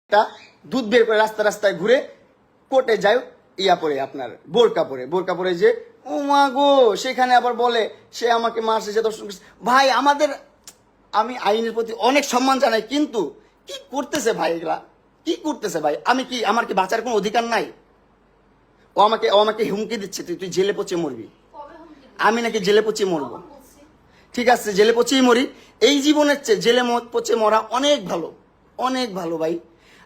একটা দুধ বের করে রাস্তা রাস্তায় ঘুরে কোর্টে যায় ইয়া পরে আপনার বোরকা পরে যে ও মা গো সেখানে আবার বলে সে আমাকে মারছে সে দর্শন করছে। ভাই আমাদের আমি আইনের প্রতি অনেক সম্মান জানাই, কিন্তু কি করতেছে ভাই এগুলা, কি করতেছে ভাই? আমার কি বাঁচার কোনো অধিকার নাই? ও আমাকে হুমকি দিচ্ছে তুই জেলে পচে মরবি। আমি নাকি জেলে পচে মরবো? ঠিক আছে জেলে পচেই মরি, এই জীবনের চেয়ে জেলে পচে মরা অনেক ভালো ভাই।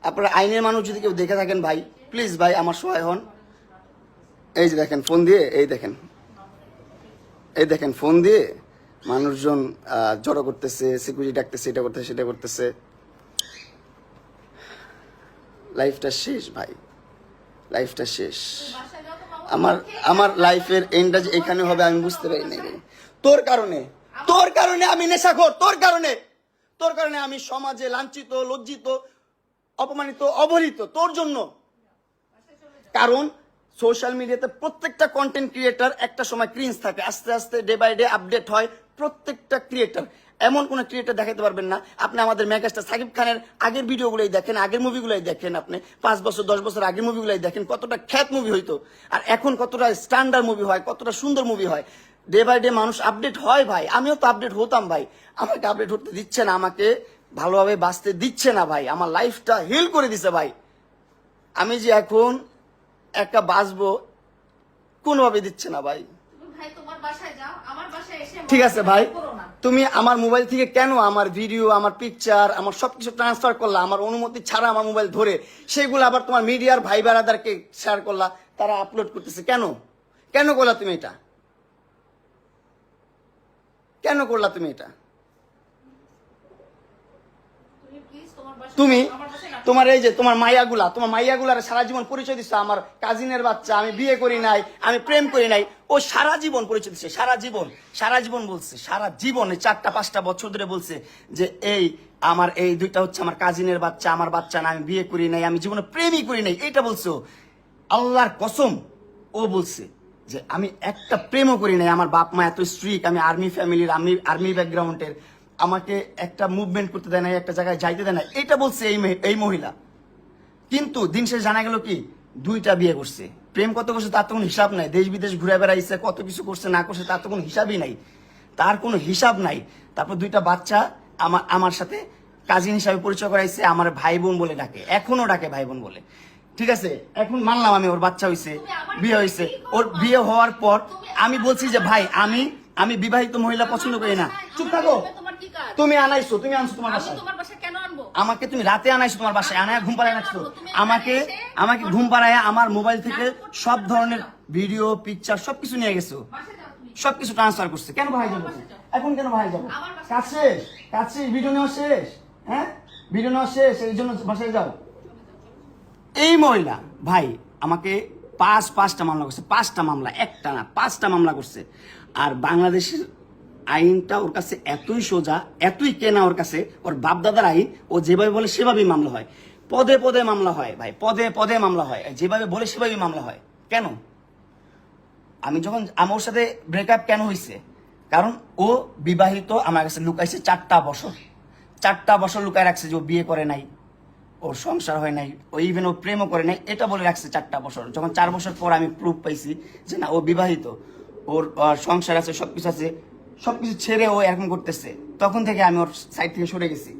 আপনারা আইনের মানুষ যদি কেউ দেখে থাকেন ভাই প্লিজ ভাই আমার সহায় হন। এই যে দেখেন ফোন দিয়ে এই দেখেন ফোন দিয়ে মানুষজন জড়ো করতেছে, সিকিউরিটি ডাকতেছে, এটা করতেছে সেটা করতেছে। লাইফটা শেষ ভাই, লাইফটা শেষ। আমার লাইফের এন্ডটা যে এখানে হবে আমি বুঝতে পারি নাই। তোর কারণে আমি নেশাখোর, তোর কারণে আমি সমাজে লাঞ্ছিত, লজ্জিত, অপমানিত, অবহেলিত তোর জন্য। কারণ সোশ্যাল মিডিয়াতে প্রত্যেকটা কন্টেন্ট ক্রিয়েটার একটা সময় ক্রিঞ্জ থাকে, আস্তে আস্তে ডে বাই ডে আপডেট হয় প্রত্যেকটা ক্রিয়েটার। এমন কোন ক্রিয়েটার দেখাতে পারবেন না আপনি আমাদের মেগাস্টার সাকিব খানের আগের ভিডিওগুলোই দেখেন, আগের মুভিগুলোই দেখেন, আপনি 5 বছর 10 বছর আগের মুভিগুলোই দেখেন, কতটা খ্যাত মুভি হইতো আর এখন কতটা স্ট্যান্ডার্ড মুভি হয়, কতটা সুন্দর মুভি হয়। ডে বাই ডে মানুষ আপডেট হয় ভাই, আমিও তো আপডেট হতাম ভাই। আমাকে আপডেট হতে দিচ্ছে না, আমাকে ভালোভাবে বাঁচতে দিচ্ছে না ভাই, আমার লাইফটা হিল করে দিছে ভাই। আমি যে এখন একটা বাঁচবো কোনোভাবে দিচ্ছে না ভাই। ঠিক আছে ভাই, তুমি আমার মোবাইল থেকে কেন আমার ভিডিও, আমার পিকচার, আমার সবকিছু ট্রান্সফার করলা আমার অনুমতি ছাড়া, আমার মোবাইল ধরে সেগুলো আবার তোমার মিডিয়ার ভাই বেড়াদারকে শেয়ার করলা, তারা আপলোড করতেছে কেন করলা তুমি এটা? কেন করলা তুমি এটা? তুমি তোমার এই যে তোমার মাইয়াগুলার সারা জীবন পরিচয় দিচ্ছে আমার কাজিনের বাচ্চা, আমি বিয়ে করি নাই, আমি প্রেম করি নাই। ও সারা জীবন পরিচয় দিচ্ছে, সারা জীবন বলছে, সারা জীবন 4-5টা বছর ধরে বলছে যে আমার এই দুইটা হচ্ছে আমার কাজিনের বাচ্চা, আমার বাচ্চা না, আমি বিয়ে করি নাই, আমি জীবনে প্রেমই করি নাই। এটা বলছে আল্লাহর কসম, ও বলছে যে আমি একটা প্রেমও করি নাই, আমার বাপ মা এত স্ট্রিক্ট, আমি আর্মি ফ্যামিলির, আর্মি ব্যাকগ্রাউন্ডের, আমাকে একটা মুভমেন্ট করতে দেয় না, একটা জায়গায় যাইতে দেয় না, এটা বলছে এই মহিলা। কিন্তু দিন শেষে জানা গেল কি 2টা বিয়ে করছে, প্রেম কত করছে তার তো কোনো হিসাব নাই, দেশ বিদেশ ঘুরে বেড়াইছে, কত কিছু করছে না করছে তার তো কোনো হিসাবই নাই, তার কোনো হিসাব নাই। তারপর 2টা বাচ্চা আমার সাথে কাজিন হিসাবে পরিচয় করাইছে, আমার ভাই বোন বলে ডাকে, এখনো ডাকে ভাই বোন বলে। ঠিক আছে, এখন মানলাম আমি ওর বাচ্চা হয়েছে, বিয়ে হয়েছে, ওর বিয়ে হওয়ার পর আমি বলছি যে ভাই আমি বিবাহিত মহিলা পছন্দ করি না। চুপ থাকো, তুমি আনছো তোমার বাসায়, আমাকে তুমি রাতে আনাইছো তোমার বাসায়, আনায় ঘুম পাড়ায় আনছো আমাকে ঘুম পাড়ায় আমার মোবাইল থেকে সব ধরনের ভিডিও পিকচার সবকিছু নিয়ে গেছো, সবকিছু ট্রান্সফার করছে। কেন ভাই যাবো এখন, কেন ভাই যাবো? কাজ শেষ, ভিডিও নেওয়া শেষ, হ্যাঁ ভিডিও নেওয়া শেষ, এই জন্য বাসায় যাও। এই মহিলা ভাই আমাকে 5টা মামলা করছে, 5টা মামলা, একটা না 5টা মামলা করছে। আর বাংলাদেশের আইনটা ওর কাছে এতই সোজা, এতই কেনা ওর কাছে, ওর বাপদাদার আইন, ও যেভাবে বলে সেভাবেই মামলা হয়, পদে মামলা হয় ভাই, পদে মামলা হয়, যেভাবে বলে সেভাবেই মামলা হয়। কেন? আমি যখন আমার সাথে ব্রেকআপ কেন হয়েছে, কারণ ও বিবাহিত, আমার কাছে লুকাইছে 4টা বছর লুকায় রাখছে যে ও বিয়ে করে নাই, ওর সংসার হয় নাই, ও ইভেন ও প্রেমও করে নাই, এটা বলে রাখছে 4টা বছর। যখন 4 বছর পর আমি প্রুফ পাইছি যে না ও বিবাহিত, ওর সংসার আছে, সবকিছু আছে, সবকিছু ছেড়ে ও এরকম করতেছে, তখন থেকে আমি ওর সাইড থেকে সরে গেছি।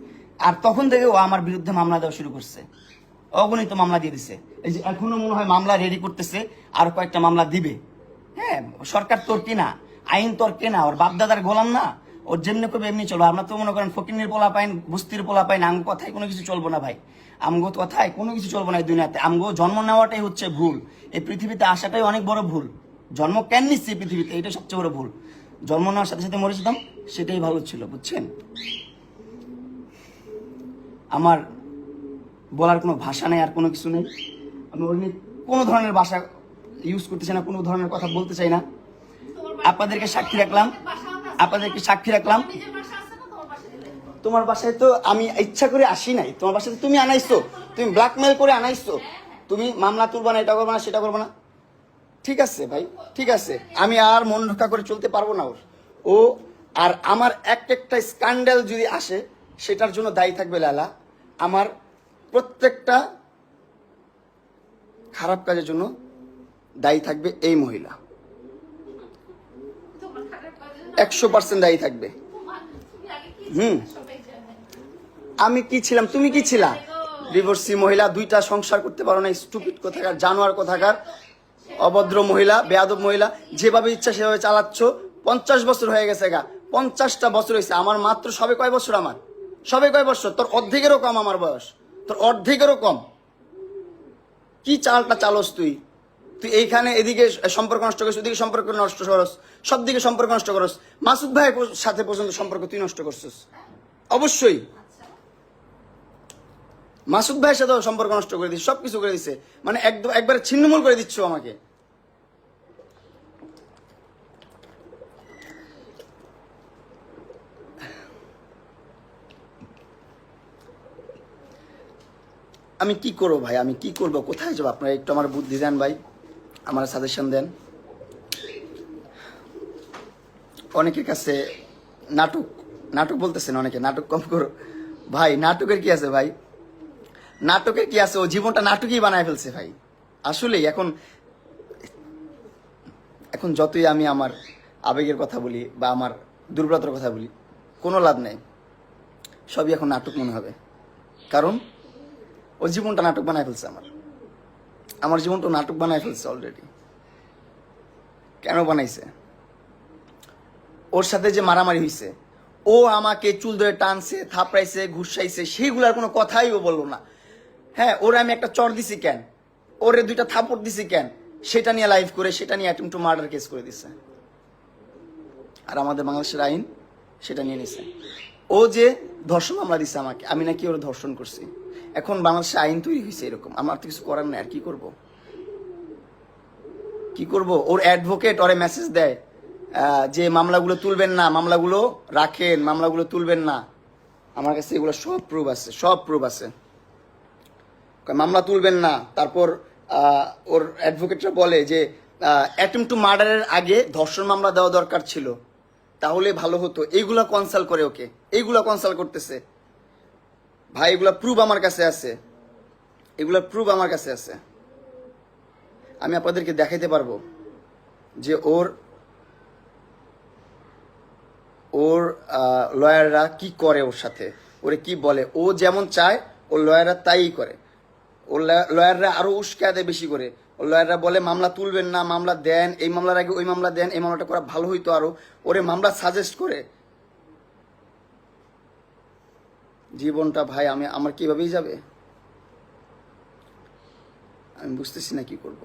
আর তখন থেকে ও আমার বিরুদ্ধে মামলা দেওয়া শুরু করছে, অগণিত মামলা দিয়ে দিছে। এই যে এখনো মনে হয় মামলা রেডি করতেছে, আর কয়েকটা মামলা দিবে। হ্যাঁ, সরকার তোর কিনা, আইন তোর কেনা, ওর বাপদাদার গোলাম না, ওর যেমনি করবে এমনি চলবো। আমরা তো মনে করেন ফকিনের পোলা পাইন, বস্তির পোলা পাইন, আমগো কথায় কোনো কিছু চলবো না ভাই, আমগো কথায় কোনো কিছু চলবো না এই দুনিয়াতে। আমগো জন্ম নেওয়াটাই হচ্ছে ভুল, এই পৃথিবীতে আসাটাই অনেক বড় ভুল। জন্ম কেন নিচ্ছে এই পৃথিবীতে, এটা সবচেয়ে বড় ভুল। জন্ম নেওয়ার সাথে সাথে মরে যেতাম, সেটাই ভালো ছিল, বুঝছেন? আমার বলার কোনো ভাষা নেই, আর কোনো কিছু নেই। আমি ওর নিয়ে কোনো ধরনের ভাষা ইউজ করতে চাই না, কোনো ধরনের কথা বলতে চাই না। আপনাদেরকে সাক্ষী রাখলাম, তোমার বাসায় তো আমি ইচ্ছা করে আসি নাই, তোমার বাসায় তুমি আনাইছো, তুমি ব্ল্যাকমেল করে আনাইছো, তুমি মামলা তুলবা না, এটা করবো না, সেটা করবো না। ঠিক আছে ভাই, ঠিক আছে, আমি আর মন রক্ষা করে চলতে পারবো না ও আর আমার একটা স্ক্যান্ডাল যদি আসে সেটার জন্য দায়ী থাকবে লালা। আমার প্রত্যেকটা খারাপ কাজের জন্য দায়ী থাকবে এই মহিলা, 100% দায়ী থাকবে। আমি কি ছিলাম, তুমি কি ছিলা? ডিভোর্সি মহিলা, 2টা সংসার করতে পারো না, স্টুপিড কোথাকার, জানোয়ার কোথাকার, অভদ্র মহিলা, বেয়াদব মহিলা, যেভাবে ইচ্ছা সেভাবে চালাচ্ছ। 50 বছর হয়ে গেছে গা, 50টা বছর হয়েছে। আমার মাত্র সবে কয় বছর? আমার সবে কয় বছর? তোর অর্ধেকেরও কম আমার বয়স, তোর অর্ধেকেরও কম। কি চালটা চালস তুই? তুই এইখানে এদিকে সম্পর্ক নষ্ট করিস, ওদিকে সম্পর্ক নষ্ট করস, সব দিকে সম্পর্ক নষ্ট করস। মাসুদ ভাইয়ের সাথে পর্যন্ত সম্পর্ক তুই নষ্ট করছিস। অবশ্যই মাসুদ ভাইয়ের সাথেও সম্পর্ক নষ্ট করে দিচ্ছে, সবকিছু করে দিচ্ছে, মানে একবারে ছিন্নমূল করে দিচ্ছ আমাকে। আমি কি করবো ভাই, আমি কি করবো, কোথায় যাবো? আপনারা একটু আমার বুদ্ধি দেন ভাই, আমার সাজেশন দেন। অনেকের কাছে নাটক নাটক বলতেছেন অনেকে, নাটক কম করো ভাই। নাটকের কি আছে ভাই? নাটকের কি আছে? ও জীবনটা নাটকই বানায় ফেলছে ভাই। আসলেই এখন এখন যতই আমি আমার আবেগের কথা বলি বা আমার দুর্বলতার কথা বলি, কোনো লাভ নেই। সবই এখন নাটক মনে হবে, কারণ ও জীবনটা নাটক বানায় ফেলছে। আমার জীবনটা নাটক বানায় ফেলছে অলরেডি। কেন বানাইছে? ওর সাথে যে মারামারি হয়েছে, ও আমাকে চুল ধরে টানছে, থাপড়াইছে, ঘুষাইছে, সেইগুলার কোনো কথাই ও বললো না। হ্যাঁ, ওরে আমি একটা চর দিছি কেন, ওরে 2টা থাপড় দিছি কেন, সেটা নিয়ে লাইভ করে, সেটা নিয়ে অ্যাটেম্প্ট টু মার্ডার কেস করে দিছে। আর আমাদের বাংলাদেশের আইন সেটা নিয়ে নিছে। ও যে ধর্ষণ মামলা দিছে আমাকে, আমি নাকি ওর ধর্ষণ করছি। এখন বাংলাদেশের আইন তৈরি হয়েছে এরকম, আমার তো কিছু করার নাই। আর কি করব, কি করব? ওর অ্যাডভোকেট ওরে মেসেজ দেয় যে মামলাগুলো তুলবেন না, মামলাগুলো রাখেন, মামলাগুলো তুলবেন না। আমার কাছে এগুলো সব প্রুফ আছে, সব প্রুফ আছে। মামলা তুলবেন না। তারপর ওর অ্যাডভোকেটরা বলে যে অ্যাটেম্প্ট টু মার্ডারের আগে ধর্ষণ মামলা দেওয়া দরকার ছিল, তাহলে ভালো হতো। এইগুলা কনসাল্ট করে ওকে, এইগুলা কনসাল্ট করতেছে ভাই। এগুলা প্রুফ আমার কাছে আছে, এগুলা প্রুফ আমার কাছে আছে। আমি আপনাদেরকে দেখাইতে পারবো যে ওর লয়াররা কি করে ওর সাথে, ওরে কি বলে। ও যেমন চায় ওর লয়াররা তাই করে। ওর লয়াররা আরো উস্কা দেয় বেশি করে। ওর লয়াররা বলে মামলা তুলবেন না, মামলা দেন, এই মামলার আগে ওই মামলা দেন, এই মামলাটা করা ভালো হইতো আরো। ওরে মামলা সাজেস্ট করে। জীবনটা ভাই আমার কিভাবেই যাবে, আমি বুঝতেছি না কি করব।